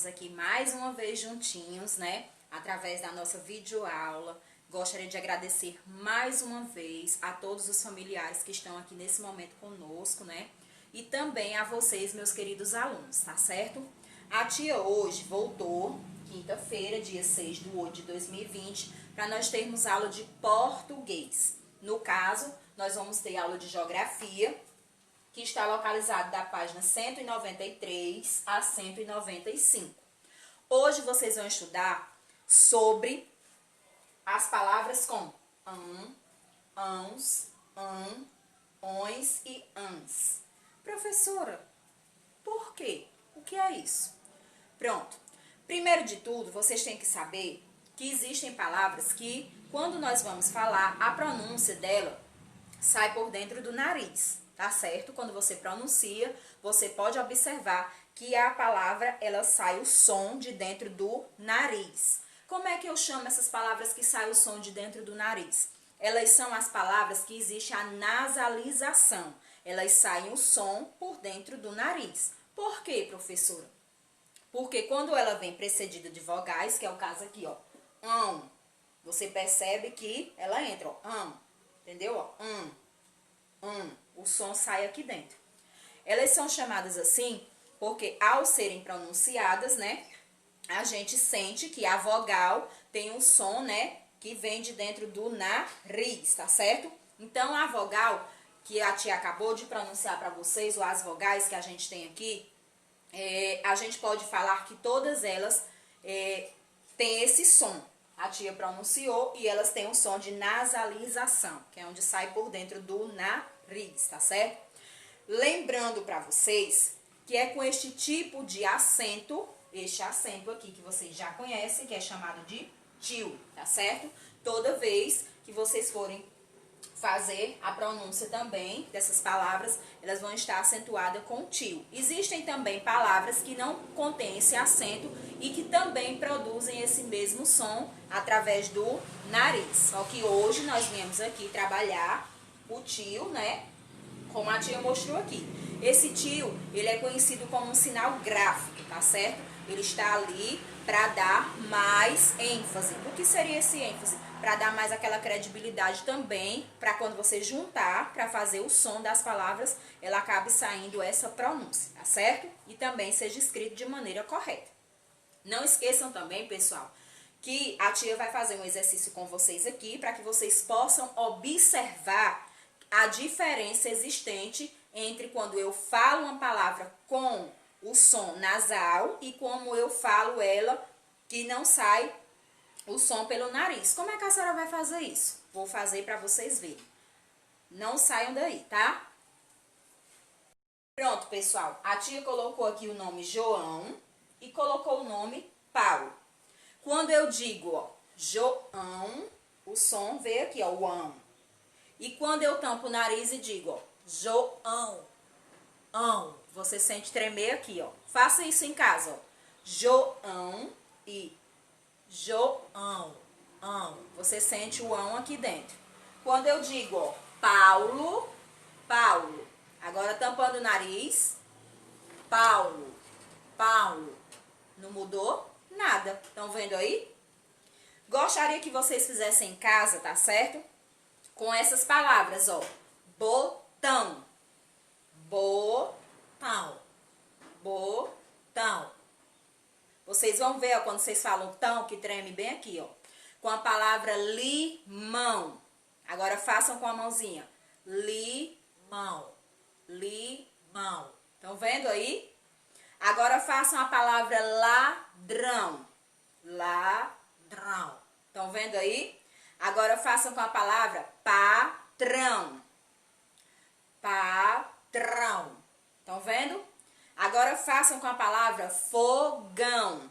estamos aqui mais uma vez juntinhos, né? Através da nossa videoaula. Gostaria de agradecer mais uma vez a todos os familiares que estão aqui nesse momento conosco, né? E também a vocês, meus queridos alunos, tá certo? A tia hoje voltou, quinta-feira, dia 6/8/2020, para nós termos aula de português. No caso, nós vamos ter aula de geografia, que está localizado da página 193 a 195. Hoje vocês vão estudar sobre as palavras com ãos, ões e ãs. Professora, por quê? O que é isso? Pronto. Primeiro de tudo, vocês têm que saber que existem palavras que, quando nós vamos falar, a pronúncia dela sai por dentro do nariz. Tá certo? Quando você pronuncia, você pode observar que a palavra, ela sai o som de dentro do nariz. Como é que eu chamo essas palavras que saem o som de dentro do nariz? Elas são as palavras que existe a nasalização. Elas saem o som por dentro do nariz. Por quê, professora? Porque quando ela vem precedida de vogais, que é o caso aqui, ó, você percebe que ela entra, ó, entendeu? Ó, o som sai aqui dentro. Elas são chamadas assim porque, ao serem pronunciadas, né, a gente sente que a vogal tem um som, né, que vem de dentro do nariz, tá certo? Então, a vogal que a tia acabou de pronunciar para vocês, ou as vogais que a gente tem aqui, a gente pode falar que todas elas têm esse som. A tia pronunciou e elas têm um som de nasalização, que é onde sai por dentro do nariz, tá certo? Lembrando para vocês que é com este tipo de acento, este acento aqui que vocês já conhecem, que é chamado de tio, tá certo? Toda vez que vocês forem fazer a pronúncia também dessas palavras, elas vão estar acentuadas com tio. Existem também palavras que não contêm esse acento e que também produzem esse mesmo som através do nariz. Só que hoje nós viemos aqui trabalhar o tio, né? Como a tia mostrou aqui. Esse tio, ele é conhecido como um sinal gráfico, tá certo? Ele está ali para dar mais ênfase. O que seria esse ênfase? Para dar mais aquela credibilidade também, para quando você juntar, para fazer o som das palavras, ela acabe saindo essa pronúncia, tá certo? E também seja escrito de maneira correta. Não esqueçam também, pessoal, que a tia vai fazer um exercício com vocês aqui, para que vocês possam observar a diferença existente entre quando eu falo uma palavra com o som nasal e como eu falo ela que não sai o som pelo nariz. Como é que a senhora vai fazer isso? Vou fazer para vocês verem. Não saiam daí, tá? Pronto, pessoal. A tia colocou aqui o nome João e colocou o nome Paulo. Quando eu digo, ó, João, o som veio aqui, ó, o ão. E quando eu tampo o nariz e digo, ó, João, você sente tremer aqui, ó. Faça isso em casa, ó. João e João, você sente o ão aqui dentro. Quando eu digo, ó, Paulo, agora tampando o nariz, Paulo, não mudou nada. Estão vendo aí? Gostaria que vocês fizessem em casa, tá certo? Com essas palavras, ó, botão, botão. Vocês vão ver, ó, quando vocês falam tão, que treme bem aqui, ó. Com a palavra limão. Agora façam com a mãozinha. Limão. Estão vendo aí? Agora façam a palavra ladrão. Estão vendo aí? Agora façam com a palavra patrão. Estão vendo? Agora façam com a palavra fogão.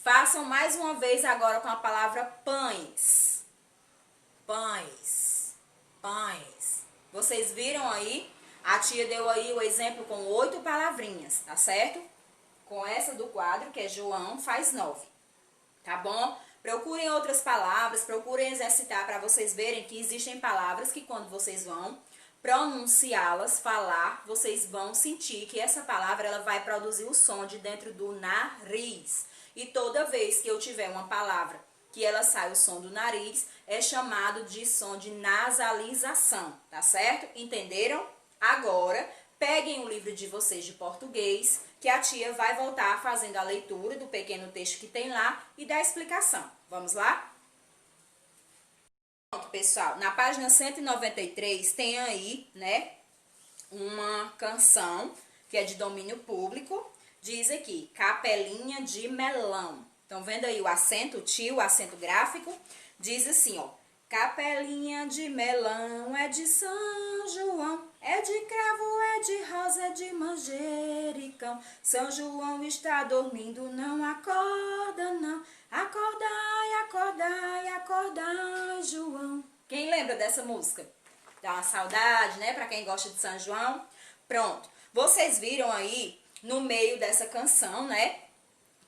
Façam mais uma vez agora com a palavra pães. Vocês viram aí? A tia deu aí o exemplo com 8 palavrinhas, tá certo? Com essa do quadro, que é João, faz 9. Tá bom? Procurem outras palavras, procurem exercitar para vocês verem que existem palavras que quando vocês vão pronunciá-las, falar, vocês vão sentir que essa palavra ela vai produzir o som de dentro do nariz. E toda vez que eu tiver uma palavra que ela sai o som do nariz, é chamado de som de nasalização, tá certo? Entenderam? Agora, peguem o livro de vocês de português, que a tia vai voltar fazendo a leitura do pequeno texto que tem lá e da explicação. Vamos lá? Pronto, pessoal, na página 193 tem aí, né, uma canção que é de domínio público. Diz aqui, Capelinha de Melão. Estão vendo aí o acento, o acento gráfico? Diz assim, ó. Capelinha de melão é de São João, é de cravo, é de rosa, é de manjericão. São João está dormindo, não acorda não. Acordai, acordai, acordai, João. Quem lembra dessa música? Dá uma saudade, né? Pra quem gosta de São João. Pronto. Vocês viram aí, no meio dessa canção, né?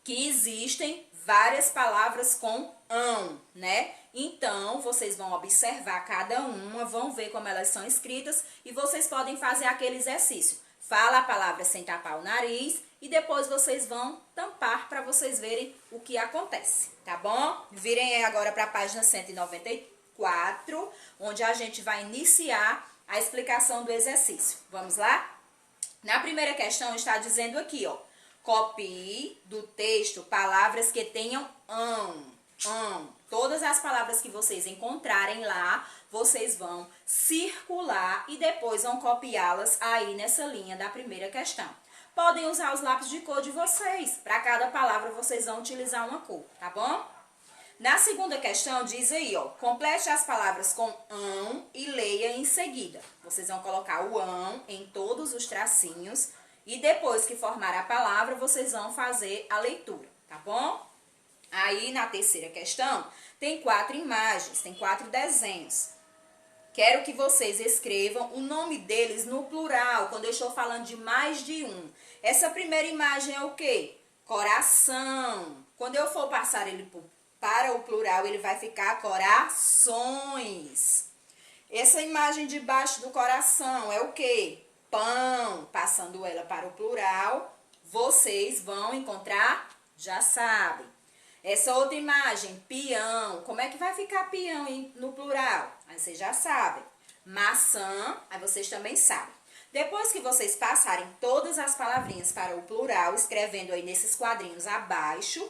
Que existem várias palavras com ão, né? Então, vocês vão observar cada uma, vão ver como elas são escritas e vocês podem fazer aquele exercício. Fala a palavra sem tapar o nariz e depois vocês vão tampar para vocês verem o que acontece, tá bom? Virem aí agora para a página 194, onde a gente vai iniciar a explicação do exercício. Vamos lá? Na primeira questão está dizendo aqui, ó. Copie do texto palavras que tenham ão. Todas as palavras que vocês encontrarem lá, vocês vão circular e depois vão copiá-las aí nessa linha da primeira questão. Podem usar os lápis de cor de vocês. Para cada palavra vocês vão utilizar uma cor, tá bom? Na segunda questão diz aí, ó, complete as palavras com ão e leia em seguida. Vocês vão colocar o ão em todos os tracinhos e depois que formar a palavra, vocês vão fazer a leitura, tá bom? Aí, na terceira questão, tem 4 imagens, tem 4 desenhos. Quero que vocês escrevam o nome deles no plural, quando eu estou falando de mais de um. Essa primeira imagem é o quê? Coração. Quando eu for passar ele para o plural, ele vai ficar corações. Essa imagem de baixo do coração é o quê? Pão. Passando ela para o plural, vocês vão encontrar, já sabem. Essa outra imagem, peão. Como é que vai ficar peão no plural? Aí vocês já sabem. Maçã, aí vocês também sabem. Depois que vocês passarem todas as palavrinhas para o plural, escrevendo aí nesses quadrinhos abaixo,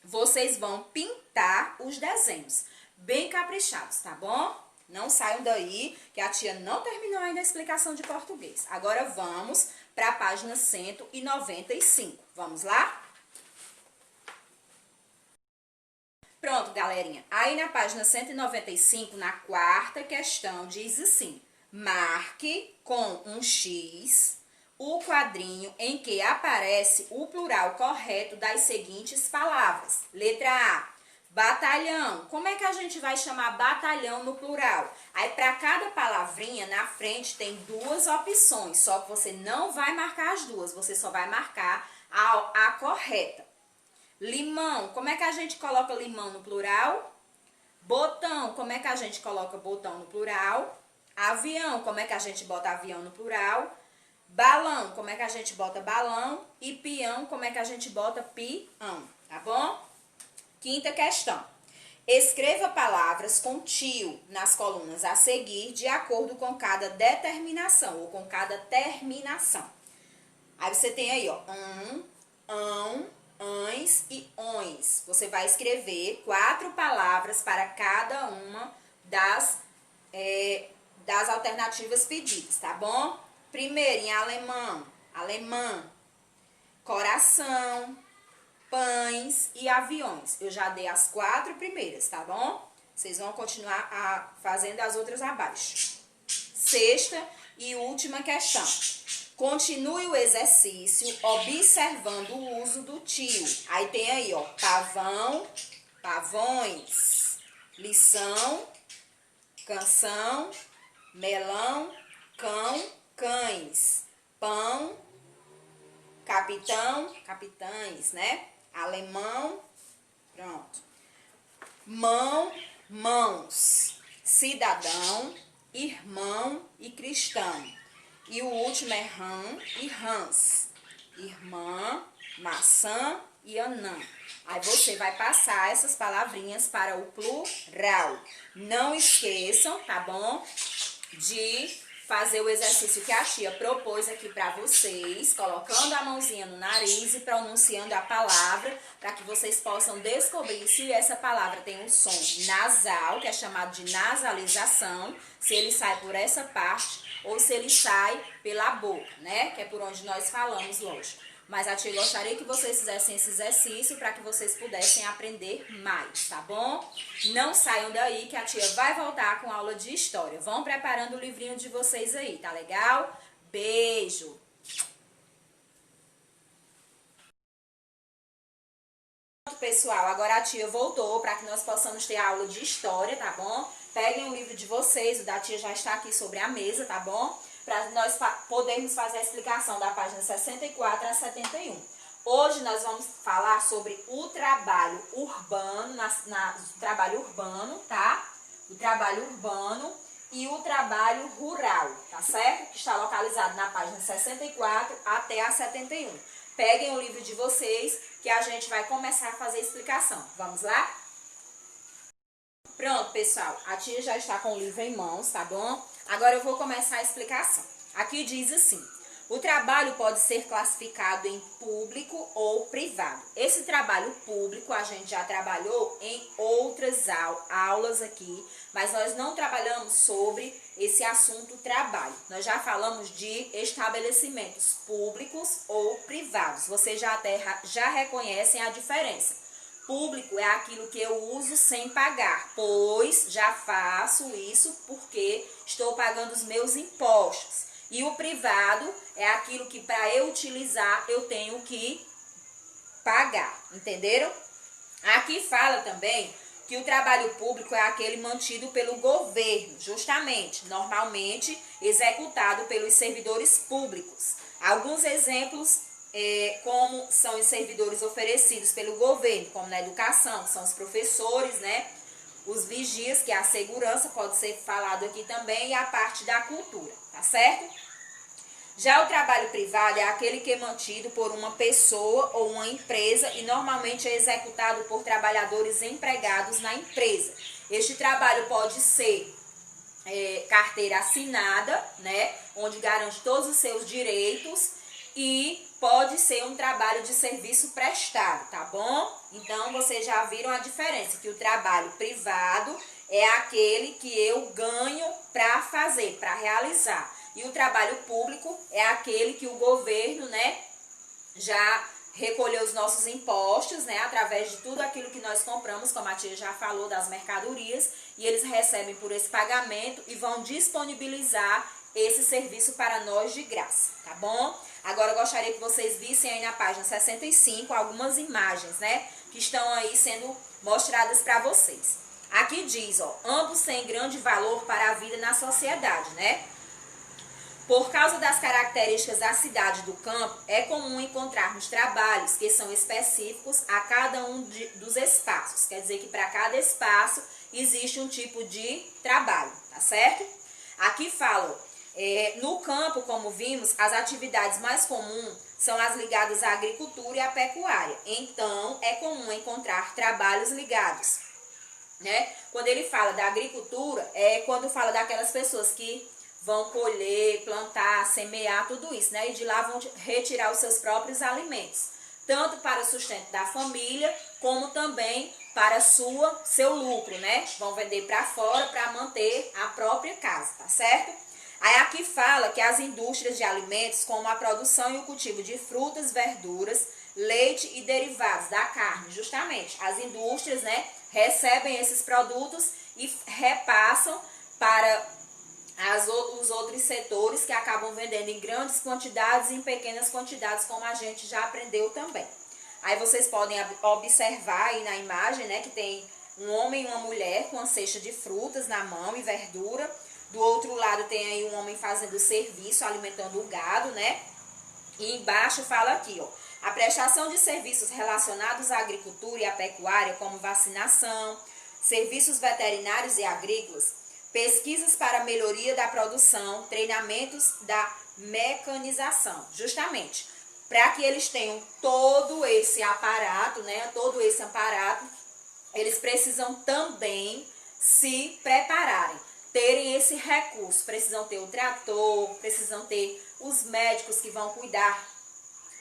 vocês vão pintar os desenhos. Bem caprichados, tá bom? Não saiam daí, que a tia não terminou ainda a explicação de português. Agora vamos para a página 195. Vamos lá? Pronto, galerinha. Aí na página 195, na quarta questão, diz assim: marque com um X o quadrinho em que aparece o plural correto das seguintes palavras. Letra A, batalhão. Como é que a gente vai chamar batalhão no plural? Aí para cada palavrinha na frente tem 2 opções, só que você não vai marcar as duas, você só vai marcar a correta. Limão, como é que a gente coloca limão no plural? Botão, como é que a gente coloca botão no plural? Avião, como é que a gente bota avião no plural? Balão, como é que a gente bota balão? E peão, como é que a gente bota peão, tá bom? Quinta questão. Escreva palavras com tio nas colunas a seguir, de acordo com cada determinação ou com cada terminação. Aí você tem aí, ó, ão, ães e ões. Você vai escrever 4 palavras para cada uma das alternativas pedidas, tá bom? Primeiro, em alemão, alemã, coração, pães e aviões. Eu já dei as 4 primeiras, tá bom? Vocês vão continuar fazendo as outras abaixo. Sexta e última questão. Continue o exercício observando o uso do tio. Aí tem aí, ó, pavão, pavões, lição, canção, melão, cão, cães, pão, capitão, capitães, né? Alemão, pronto. Mão, mãos, cidadão irmão e cristão. E o último é rã e rãs. Irmã, maçã e anã. Aí você vai passar essas palavrinhas para o plural. Não esqueçam, tá bom? De fazer o exercício que a tia propôs aqui para vocês, colocando a mãozinha no nariz e pronunciando a palavra, para que vocês possam descobrir se essa palavra tem um som nasal, que é chamado de nasalização, se ele sai por essa parte ou se ele sai pela boca, né? Que é por onde nós falamos, lógico. Mas a tia gostaria que vocês fizessem esse exercício para que vocês pudessem aprender mais, tá bom? Não saiam daí que a tia vai voltar com aula de história. Vão preparando o livrinho de vocês aí, tá legal? Beijo! Pessoal, agora a tia voltou para que nós possamos ter aula de história, tá bom? Peguem o livro de vocês, o da tia já está aqui sobre a mesa, tá bom? Para nós podermos fazer a explicação da página 64 a 71. Hoje nós vamos falar sobre o trabalho urbano, trabalho urbano, tá? O trabalho urbano e o trabalho rural, tá certo? Que está localizado na página 64 até a 71. Peguem o livro de vocês que a gente vai começar a fazer a explicação. Vamos lá? Pronto, pessoal. A tia já está com o livro em mãos, tá bom? Agora eu vou começar a explicação. Aqui diz assim: o trabalho pode ser classificado em público ou privado. Esse trabalho público a gente já trabalhou em outras aulas aqui, mas nós não trabalhamos sobre esse assunto trabalho. Nós já falamos de estabelecimentos públicos ou privados. Vocês já reconhecem a diferença. Público é aquilo que eu uso sem pagar, pois já faço isso porque estou pagando os meus impostos. E o privado é aquilo que para eu utilizar eu tenho que pagar, entenderam? Aqui fala também que o trabalho público é aquele mantido pelo governo, justamente, normalmente executado pelos servidores públicos. Alguns exemplos como são os servidores oferecidos pelo governo, como na educação, que são os professores, né? Os vigias, que é a segurança, pode ser falado aqui também, e a parte da cultura, tá certo? Já o trabalho privado é aquele que é mantido por uma pessoa ou uma empresa e normalmente é executado por trabalhadores empregados na empresa. Este trabalho pode ser carteira assinada, né? Onde garante todos os seus direitos, e pode ser um trabalho de serviço prestado, tá bom? Então, vocês já viram a diferença, que o trabalho privado é aquele que eu ganho para fazer, para realizar. E o trabalho público é aquele que o governo, né, já recolheu os nossos impostos, né, através de tudo aquilo que nós compramos, como a tia já falou, das mercadorias, e eles recebem por esse pagamento e vão disponibilizar esse serviço para nós de graça, tá bom? Agora eu gostaria que vocês vissem aí na página 65 algumas imagens, né, que estão aí sendo mostradas para vocês. Aqui diz, ó, ambos têm grande valor para a vida na sociedade, né? Por causa das características da cidade e do campo, é comum encontrarmos trabalhos que são específicos a cada um dos espaços. Quer dizer que para cada espaço existe um tipo de trabalho, tá certo? Aqui fala, no campo, como vimos, as atividades mais comuns são as ligadas à agricultura e à pecuária. Então, é comum encontrar trabalhos ligados, né? Quando ele fala da agricultura, é quando fala daquelas pessoas que vão colher, plantar, semear, tudo isso, né? E de lá vão retirar os seus próprios alimentos, tanto para o sustento da família, como também para seu lucro, né? Vão vender para fora para manter a própria casa, tá certo? Aí aqui fala que as indústrias de alimentos, como a produção e o cultivo de frutas, verduras, leite e derivados da carne, justamente, as indústrias, né, recebem esses produtos e repassam para os outros setores que acabam vendendo em grandes quantidades e em pequenas quantidades, como a gente já aprendeu também. Aí vocês podem observar aí na imagem, né, que tem um homem e uma mulher com uma cesta de frutas na mão e verdura. Do outro lado tem aí um homem fazendo serviço, alimentando o gado, né? E embaixo fala aqui, ó, a prestação de serviços relacionados à agricultura e à pecuária, como vacinação, serviços veterinários e agrícolas, pesquisas para a melhoria da produção, treinamentos da mecanização, justamente para que eles tenham todo esse aparato, né? Todo esse aparato, eles precisam também se prepararem, terem esse recurso, precisam ter o trator, precisam ter os médicos que vão cuidar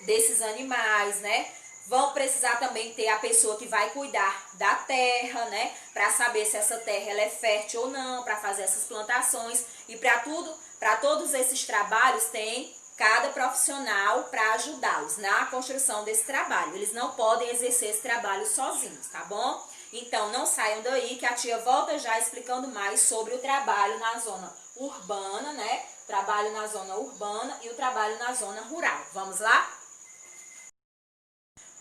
desses animais, né? Vão precisar também ter a pessoa que vai cuidar da terra, né? Para saber se essa terra ela é fértil ou não, para fazer essas plantações. E para todos esses trabalhos tem cada profissional para ajudá-los na construção desse trabalho. Eles não podem exercer esse trabalho sozinhos, tá bom? Então não saiam daí que a tia volta já explicando mais sobre o trabalho na zona urbana, né? Trabalho na zona urbana e o trabalho na zona rural. Vamos lá?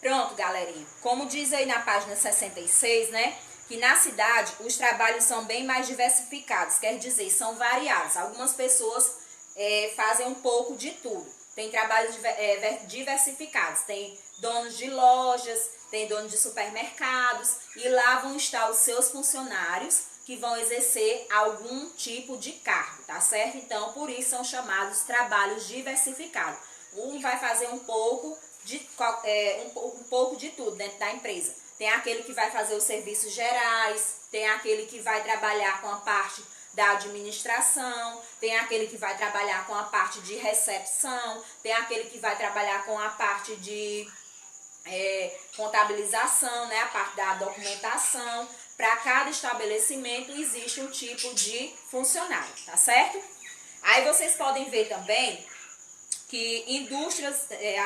Pronto, galerinha. Como diz aí na página 66, né? Que na cidade os trabalhos são bem mais diversificados, quer dizer, são variados. Algumas pessoas fazem um pouco de tudo. Tem trabalhos diversificados, tem donos de lojas, tem donos de supermercados, e lá vão estar os seus funcionários que vão exercer algum tipo de cargo, tá certo? Então, por isso são chamados trabalhos diversificados. Um vai fazer um pouco de tudo dentro da empresa. Tem aquele que vai fazer os serviços gerais, tem aquele que vai trabalhar com a parte da administração, tem aquele que vai trabalhar com a parte de recepção, tem aquele que vai trabalhar com a parte de contabilização, né, a parte da documentação. Para cada estabelecimento existe um tipo de funcionário, tá certo? Aí vocês podem ver também que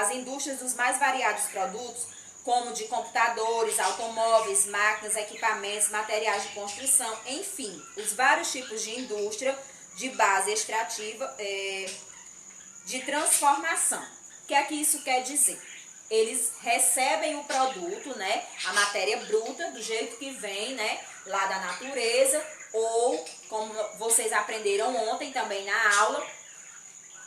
as indústrias dos mais variados produtos, como de computadores, automóveis, máquinas, equipamentos, materiais de construção, enfim, os vários tipos de indústria de base extrativa de transformação. O que é que isso quer dizer? Eles recebem o produto, né, a matéria bruta, do jeito que vem, né, lá da natureza, ou, como vocês aprenderam ontem também na aula,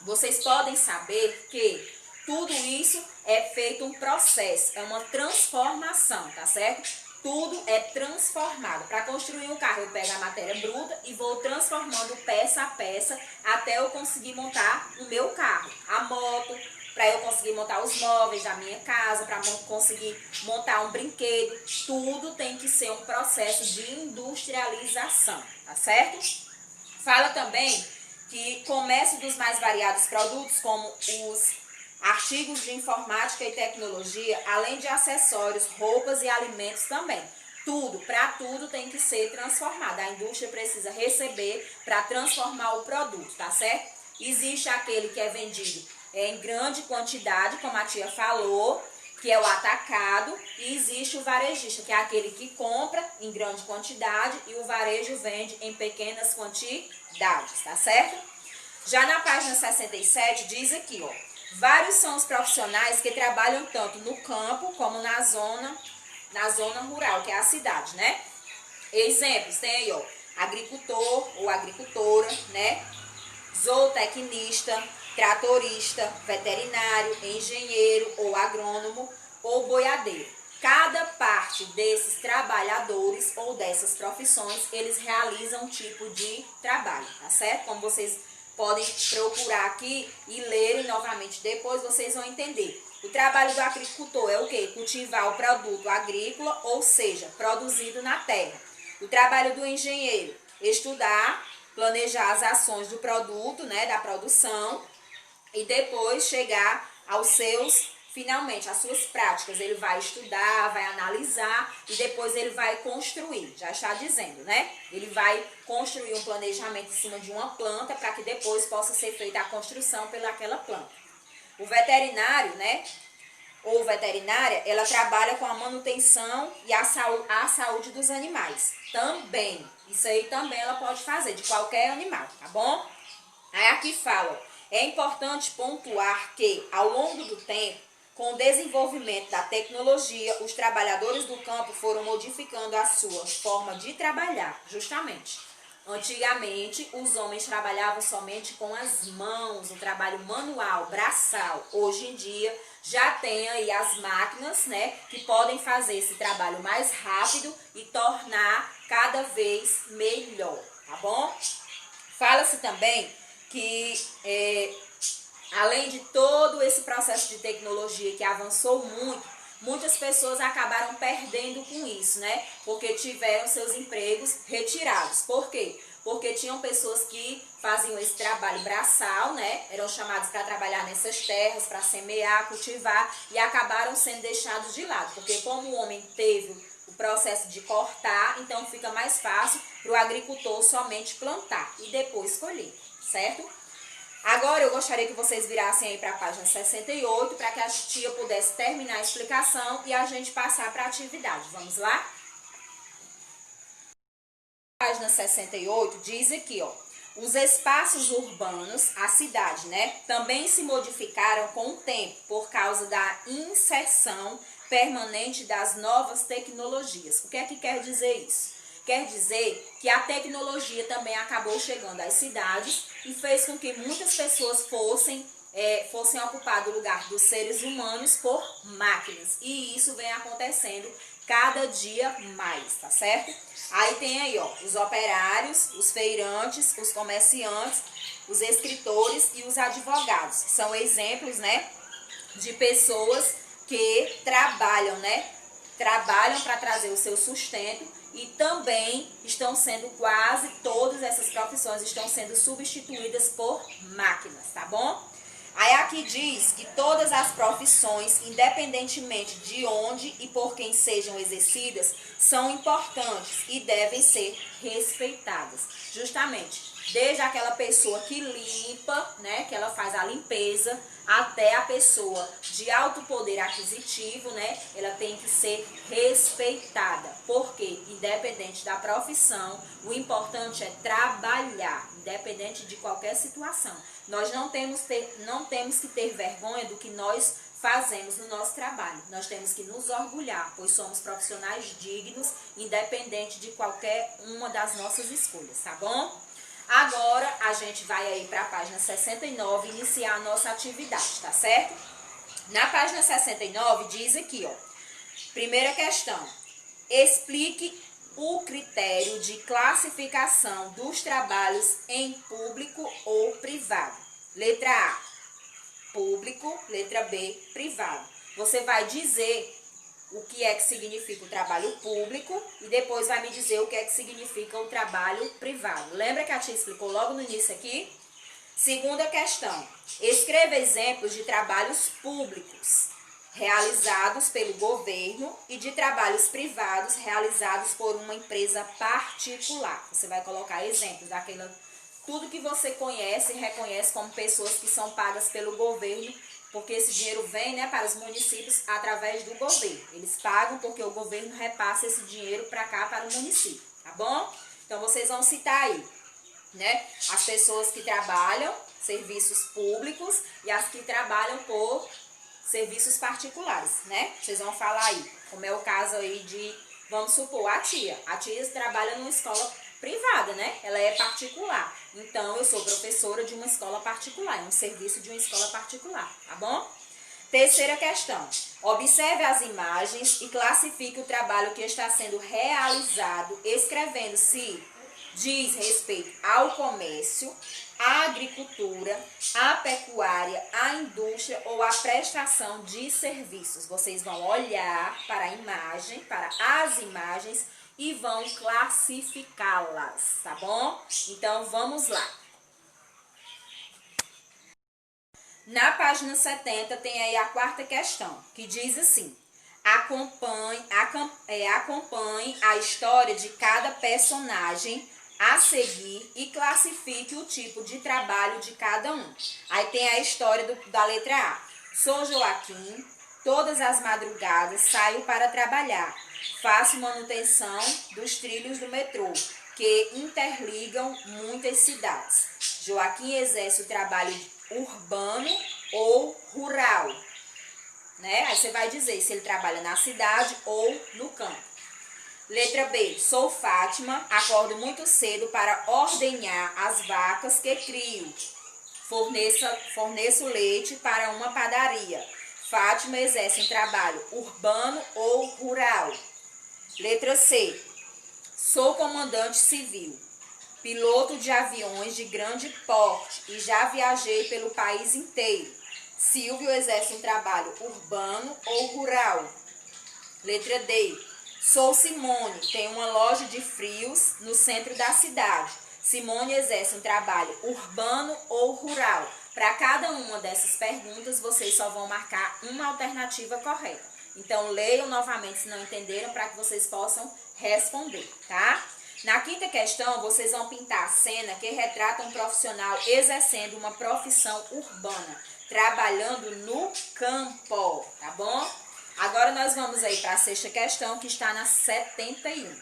vocês podem saber que tudo isso é feito um processo, é uma transformação, tá certo? Tudo é transformado. Para construir um carro, eu pego a matéria bruta e vou transformando peça a peça até eu conseguir montar o meu carro, a moto, para eu conseguir montar os móveis da minha casa, para conseguir montar um brinquedo. Tudo tem que ser um processo de industrialização, tá certo? Fala também que comércio dos mais variados produtos, como os artigos de informática e tecnologia, além de acessórios, roupas e alimentos também. Para tudo tem que ser transformado. A indústria precisa receber para transformar o produto, tá certo? Existe aquele que é vendido em grande quantidade, como a tia falou, que é o atacado, e existe o varejista, que é aquele que compra em grande quantidade e o varejo vende em pequenas quantidades, tá certo? Já na página 67 diz aqui, ó, vários são os profissionais que trabalham tanto no campo como na zona rural, que é a cidade, né? Exemplos, tem aí, ó, agricultor ou agricultora, né? Zootecnista, tratorista, veterinário, engenheiro ou agrônomo ou boiadeiro. Cada parte desses trabalhadores ou dessas profissões, eles realizam um tipo de trabalho, tá certo? Como vocês podem procurar aqui e lerem novamente depois, vocês vão entender. O trabalho do agricultor é o quê? Cultivar o produto agrícola, ou seja, produzido na terra. O trabalho do engenheiro, estudar, planejar as ações do produto, né, da produção, e depois chegar aos finalmente, as suas práticas. Ele vai estudar, vai analisar e depois ele vai construir, já está dizendo, né? Ele vai construir um planejamento em cima de uma planta para que depois possa ser feita a construção pelaquela planta. O veterinário, né, ou veterinária, ela trabalha com a manutenção e a saúde dos animais. Também, isso aí também ela pode fazer, de qualquer animal, tá bom? Aí aqui fala, é importante pontuar que, ao longo do tempo, com o desenvolvimento da tecnologia, os trabalhadores do campo foram modificando a sua forma de trabalhar, justamente. Antigamente, os homens trabalhavam somente com as mãos, um trabalho manual, braçal. Hoje em dia, já tem aí as máquinas, né, que podem fazer esse trabalho mais rápido e tornar cada vez melhor, tá bom? Fala-se também que, além de todo esse processo de tecnologia que avançou muito, muitas pessoas acabaram perdendo com isso, né? Porque tiveram seus empregos retirados. Por quê? Porque tinham pessoas que faziam esse trabalho braçal, né? Eram chamados para trabalhar nessas terras, para semear, cultivar, e acabaram sendo deixados de lado. Porque como o homem teve o processo de cortar, então fica mais fácil para o agricultor somente plantar e depois colher, certo? Agora eu gostaria que vocês virassem aí para a página 68 para que a tia pudesse terminar a explicação e a gente passar para a atividade. Vamos lá? Página 68 diz aqui, ó, os espaços urbanos, a cidade, né, também se modificaram com o tempo por causa da inserção permanente das novas tecnologias. O que é que quer dizer isso? Quer dizer que a tecnologia também acabou chegando às cidades e fez com que muitas pessoas fossem ocupar o lugar dos seres humanos por máquinas. E isso vem acontecendo cada dia mais, tá certo? Aí tem aí, ó, os operários, os feirantes, os comerciantes, os escritores e os advogados. São exemplos, né, de pessoas que trabalham, né? Trabalham para trazer o seu sustento e também estão sendo quase todas essas profissões estão sendo substituídas por máquinas, tá bom? Aí aqui diz que todas as profissões, independentemente de onde e por quem sejam exercidas, são importantes e devem ser respeitadas. Justamente, desde aquela pessoa que limpa, né, que ela faz a limpeza, até a pessoa de alto poder aquisitivo, né, ela tem que ser respeitada. Porque, independente da profissão, o importante é trabalhar, independente de qualquer situação. Nós não temos que ter vergonha do que nós fazemos no nosso trabalho. Nós temos que nos orgulhar, pois somos profissionais dignos, independente de qualquer uma das nossas escolhas, tá bom? Agora, a gente vai aí para a página 69 iniciar a nossa atividade, tá certo? Na página 69 diz aqui, ó, primeira questão, explique o critério de classificação dos trabalhos em público ou privado. Letra A, público, letra B, privado. Você vai dizer o que é que significa o trabalho público e depois vai me dizer o que é que significa o trabalho privado. Lembra que a tia explicou logo no início aqui? Segunda questão, escreva exemplos de trabalhos públicos realizados pelo governo e de trabalhos privados realizados por uma empresa particular. Você vai colocar exemplos daquela, tudo que você conhece e reconhece como pessoas que são pagas pelo governo, porque esse dinheiro vem, né, para os municípios através do governo. Eles pagam porque o governo repassa esse dinheiro para cá, para o município, tá bom? Então vocês vão citar aí, né, as pessoas que trabalham serviços públicos e as que trabalham por serviços particulares, né? Vocês vão falar aí, como é o caso aí de, vamos supor, a tia trabalha numa escola privada, né? Ela é particular. Então, eu sou professora de uma escola particular, é um serviço de uma escola particular, tá bom? Terceira questão. Observe as imagens e classifique o trabalho que está sendo realizado, escrevendo se diz respeito ao comércio, à agricultura, à pecuária, à indústria ou à prestação de serviços. Vocês vão olhar para a imagem, para as imagens e vão classificá-las, tá bom? Então, vamos lá. Na página 70 tem aí a quarta questão, que diz assim: acompanhe a história de cada personagem a seguir e classifique o tipo de trabalho de cada um. Aí tem a história da letra A. Sou Joaquim, todas as madrugadas saio para trabalhar. Faço manutenção dos trilhos do metrô, que interligam muitas cidades. Joaquim exerce o trabalho urbano ou rural, né? Aí você vai dizer se ele trabalha na cidade ou no campo. Letra B, sou Fátima, acordo muito cedo para ordenhar as vacas que crio. Forneço leite para uma padaria. Fátima exerce um trabalho urbano ou rural. Letra C, sou comandante civil. Piloto de aviões de grande porte e já viajei pelo país inteiro. Silvio exerce um trabalho urbano ou rural? Letra D. Sou Simone, tenho uma loja de frios no centro da cidade. Simone exerce um trabalho urbano ou rural? Para cada uma dessas perguntas, vocês só vão marcar uma alternativa correta. Então, leiam novamente se não entenderam, para que vocês possam responder, tá? Na quinta questão, vocês vão pintar a cena que retrata um profissional exercendo uma profissão urbana, trabalhando no campo, tá bom? Agora nós vamos aí para a sexta questão, que está na 71.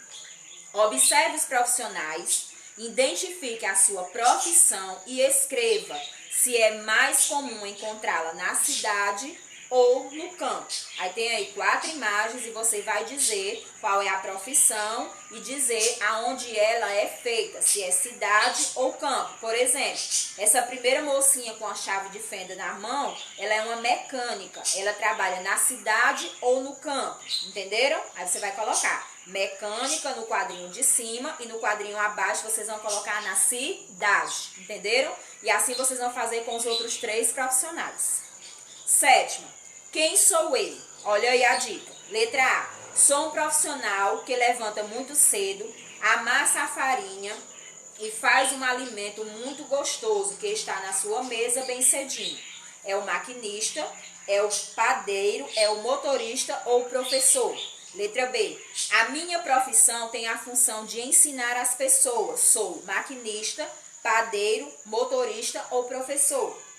Observe os profissionais, identifique a sua profissão e escreva se é mais comum encontrá-la na cidade ou no campo. Aí tem aí 4 imagens e você vai dizer qual é a profissão e dizer aonde ela é feita, se é cidade ou campo. Por exemplo, essa primeira mocinha com a chave de fenda na mão, ela é uma mecânica. Ela trabalha na cidade ou no campo, entenderam? Aí você vai colocar mecânica no quadrinho de cima e no quadrinho abaixo vocês vão colocar na cidade, entenderam? E assim vocês vão fazer com os outros 3 profissionais. Sétima, quem sou eu? Olha aí a dica. Letra A, sou um profissional que levanta muito cedo, amassa a farinha e faz um alimento muito gostoso que está na sua mesa bem cedinho. É o maquinista, é o padeiro, é o motorista ou o professor? Letra B, a minha profissão tem a função de ensinar as pessoas. Sou maquinista, padeiro, motorista ou professor?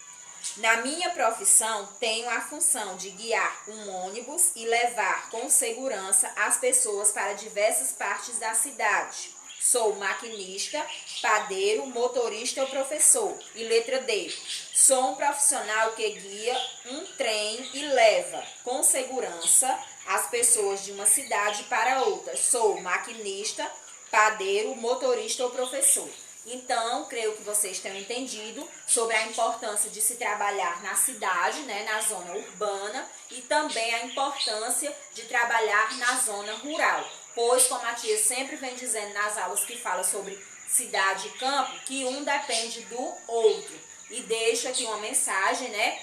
Na minha profissão, tenho a função de guiar um ônibus e levar com segurança as pessoas para diversas partes da cidade. Sou maquinista, padeiro, motorista ou professor? E letra D, sou um profissional que guia um trem e leva com segurança as pessoas de uma cidade para outra. Sou maquinista, padeiro, motorista ou professor? Então, creio que vocês tenham entendido sobre a importância de se trabalhar na cidade, né, na zona urbana, e também a importância de trabalhar na zona rural. Pois, como a tia sempre vem dizendo nas aulas que fala sobre cidade e campo, que um depende do outro. E deixo aqui uma mensagem, né,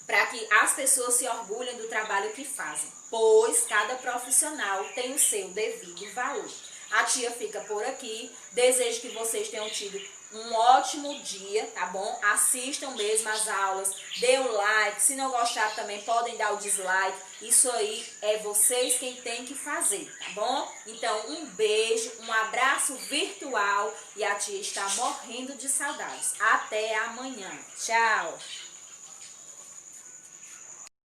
para que as pessoas se orgulhem do trabalho que fazem, pois cada profissional tem o seu devido valor. A tia fica por aqui, desejo que vocês tenham tido um ótimo dia, tá bom? Assistam mesmo as aulas, dê um like, se não gostar também podem dar o dislike, isso aí é vocês quem tem que fazer, tá bom? Então um beijo, um abraço virtual e a tia está morrendo de saudades. Até amanhã, tchau!